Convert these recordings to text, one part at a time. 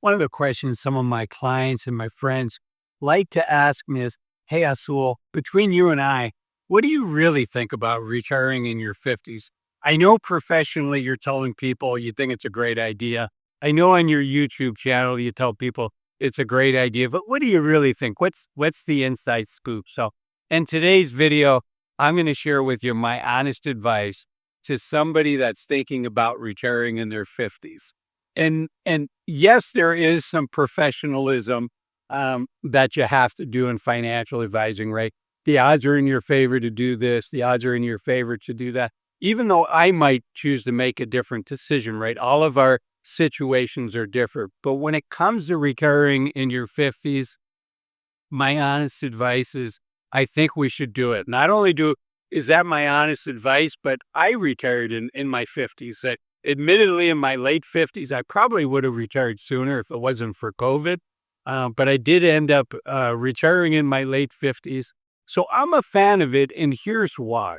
One of the questions some of my clients and my friends like to ask me is, "Hey, Azul, between you and I, what do you really think about retiring in your 50s?" I know professionally you're telling people you think it's a great idea. I know on your YouTube channel you tell people it's a great idea, but what do you really think? What's the inside scoop? So, in today's video, I'm going to share with you my honest advice to somebody that's thinking about retiring in their 50s. And yes, there is some professionalism that you have to do in financial advising, right? The odds are in your favor to do this. The odds are in your favor to do that. Even though I might choose to make a different decision, right? All of our situations are different. But when it comes to retiring in your 50s, my honest advice is I think we should do it. Not only is that my honest advice, but I retired in my 50s. Admittedly, in my late 50s, I probably would have retired sooner if it wasn't for COVID. But I did end up retiring in my late 50s. So I'm a fan of it, and here's why.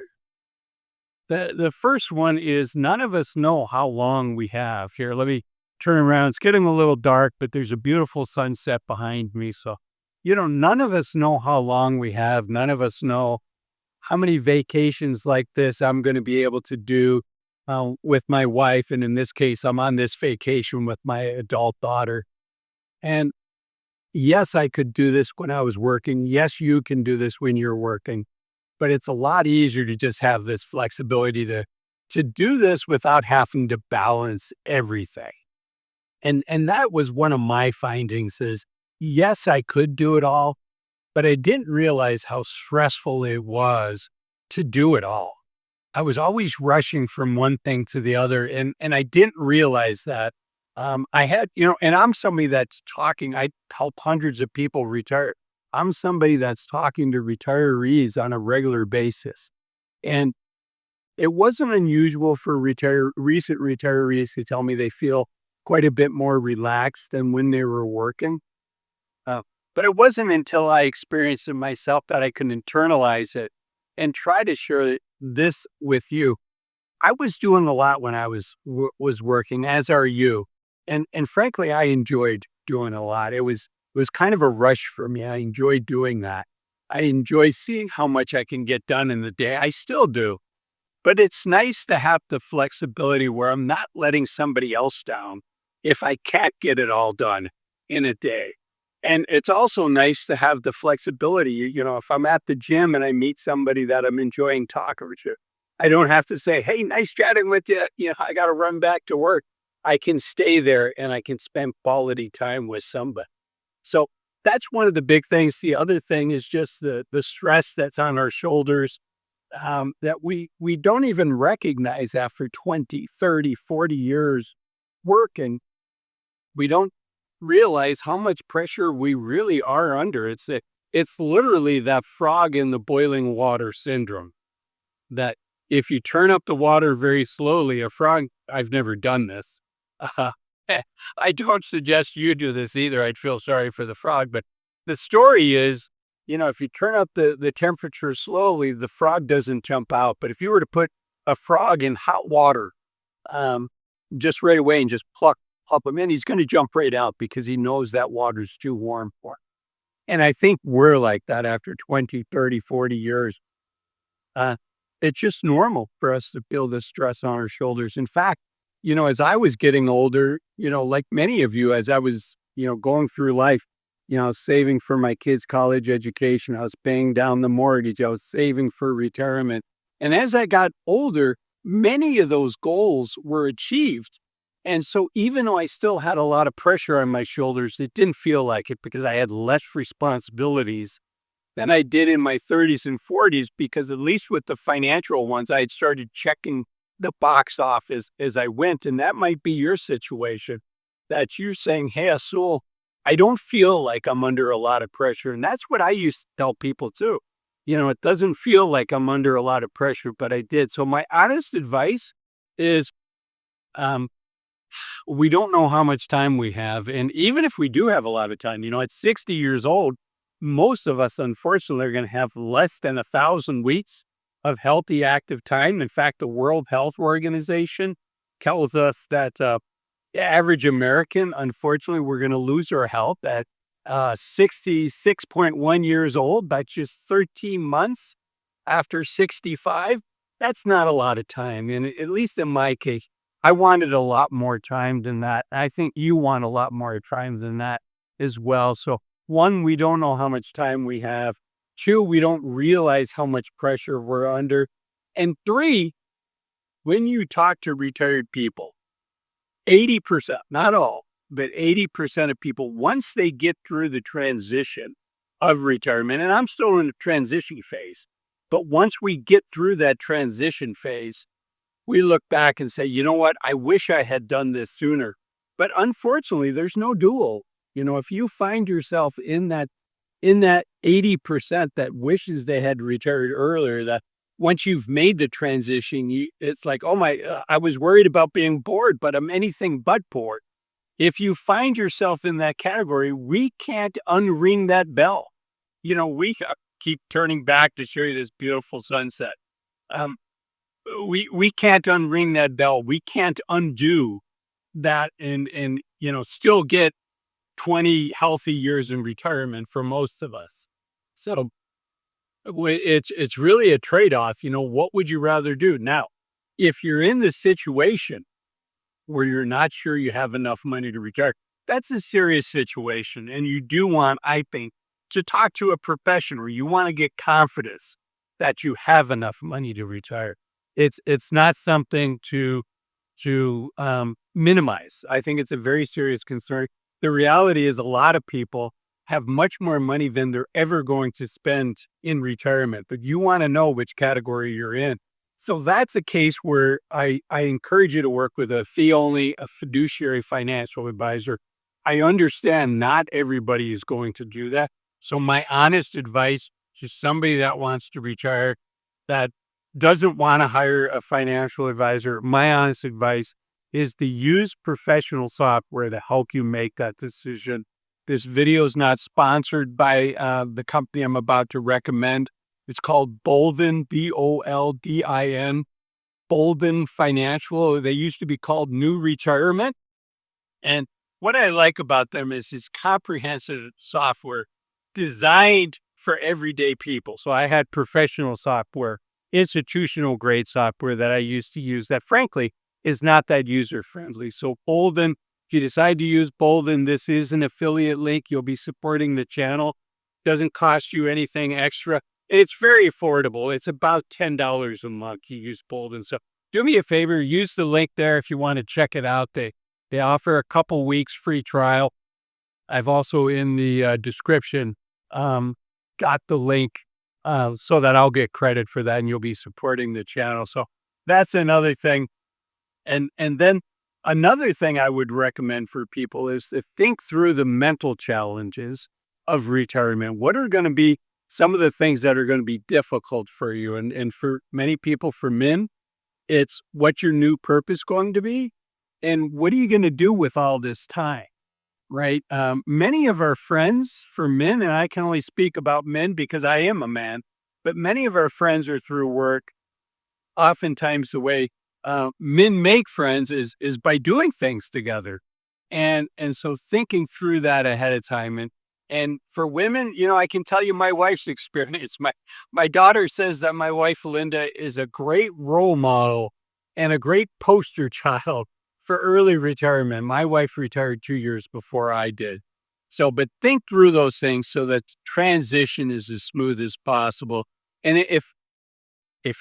The first one is none of us know how long we have. Here, let me turn around. It's getting a little dark, but there's a beautiful sunset behind me. So, none of us know how long we have. None of us know how many vacations like this I'm going to be able to do with my wife. And in this case, I'm on this vacation with my adult daughter. And yes, I could do this when I was working. Yes, you can do this when you're working, but it's a lot easier to just have this flexibility to do this without having to balance everything. And that was one of my findings is, yes, I could do it all, but I didn't realize how stressful it was to do it all. I was always rushing from one thing to the other, and I didn't realize that. I had, and I'm somebody that's talking. I help hundreds of people retire. I'm somebody that's talking to retirees on a regular basis, and it wasn't unusual for recent retirees to tell me they feel quite a bit more relaxed than when they were working. Uh, but it wasn't until I experienced it myself that I could internalize it and try to share this with you. I was doing a lot when I was working, as are you, and frankly, I enjoyed doing a lot. It was kind of a rush for me. I enjoyed doing that. I enjoy seeing how much I can get done in the day. I still do, but it's nice to have the flexibility where I'm not letting somebody else down if I can't get it all done in a day. And it's also nice to have the flexibility. If I'm at the gym and I meet somebody that I'm enjoying talking to, I don't have to say, "Hey, nice chatting with you. I got to run back to work." I can stay there and I can spend quality time with somebody. So that's one of the big things. The other thing is just the stress that's on our shoulders that we don't even recognize after 20, 30, 40 years working. We don't realize how much pressure we really are under. It's literally that frog in the boiling water syndrome that if you turn up the water very slowly, a frog, I've never done this. Uh, I don't suggest you do this either. I'd feel sorry for the frog, but the story is, if you turn up the temperature slowly, the frog doesn't jump out. But if you were to put a frog in hot water, um, just right away and just plop him in, he's going to jump right out because he knows that water's too warm for him. And I think we're like that after 20, 30, 40 years. Uh, it's just normal for us to feel this stress on our shoulders. In fact, as I was getting older, like many of you, as I was, going through life, saving for my kids' college education, I was paying down the mortgage, I was saving for retirement. And as I got older, many of those goals were achieved. And so even though I still had a lot of pressure on my shoulders, it didn't feel like it because I had less responsibilities than I did in my 30s and 40s, because at least with the financial ones, I had started checking the box off as I went. And that might be your situation, that you're saying, "Hey, Azul, I don't feel like I'm under a lot of pressure." And that's what I used to tell people too. It doesn't feel like I'm under a lot of pressure, but I did. So my honest advice is, um, we don't know how much time we have. And even if we do have a lot of time, at 60 years old, most of us, unfortunately, are going to have less than 1,000 weeks of healthy, active time. In fact, the World Health Organization tells us that average American, unfortunately, we're going to lose our health at 66.1 years old by just 13 months after 65. That's not a lot of time. And at least in my case, I wanted a lot more time than that. I think you want a lot more time than that as well. So, one, we don't know how much time we have. Two, we don't realize how much pressure we're under. And three, when you talk to retired people, 80%, not all, but 80% of people, once they get through the transition of retirement, and I'm still in the transition phase, but once we get through that transition phase, we look back and say, you know what, I wish I had done this sooner. But unfortunately, there's no dual. If you find yourself in that 80% that wishes they had retired earlier, that once you've made the transition, it's like, oh my, I was worried about being bored, but I'm anything but bored. If you find yourself in that category, we can't unring that bell. We keep turning back to show you this beautiful sunset. Um, we can't unring that bell. We can't undo that and still get 20 healthy years in retirement for most of us. So it's really a trade-off. What would you rather do? Now, if you're in the situation where you're not sure you have enough money to retire, that's a serious situation. And you do want, I think, to talk to a professional. You want to get confidence that you have enough money to retire. It's not something to minimize. I think it's a very serious concern. The reality is a lot of people have much more money than they're ever going to spend in retirement, but you want to know which category you're in. So that's a case where I encourage you to work with a fee only, a fiduciary financial advisor. I understand not everybody is going to do that. So my honest advice to somebody that wants to retire, that doesn't want to hire a financial advisor, my honest advice is to use professional software to help you make that decision. This video is not sponsored by the company I'm about to recommend. It's called Bolden, Boldin, Bolden Financial. They used to be called New Retirement. And what I like about them is it's comprehensive software designed for everyday people. So I had professional software, institutional grade software that I used to use that frankly is not that user friendly. So Bolden, if you decide to use Bolden, this is an affiliate link. You'll be supporting the channel. Doesn't cost you anything extra. It's very affordable. It's about $10 a month. You use Bolden. So do me a favor, use the link there if you want to check it out. They offer a couple weeks free trial. I've also in the description got the link so that I'll get credit for that and you'll be supporting the channel. So that's another thing. And then another thing I would recommend for people is to think through the mental challenges of retirement. What are going to be some of the things that are going to be difficult for you? And for many people, for men, it's what's your new purpose going to be? And what are you going to do with all this time? Right. Many of our friends for men, and I can only speak about men because I am a man, but many of our friends are through work. Oftentimes the way men make friends is by doing things together. And so thinking through that ahead of time. And for women, I can tell you my wife's experience. My daughter says that my wife, Linda, is a great role model and a great poster child for early retirement. My wife retired 2 years before I did. So, but think through those things so that transition is as smooth as possible. And if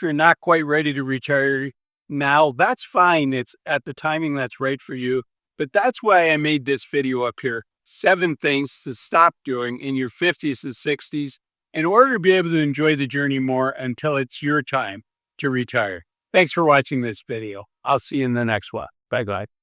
you're not quite ready to retire now, that's fine. It's at the timing that's right for you. But that's why I made this video up here. 7 things to stop doing in your 50s and 60s in order to be able to enjoy the journey more until it's your time to retire. Thanks for watching this video. I'll see you in the next one. Bye, guys.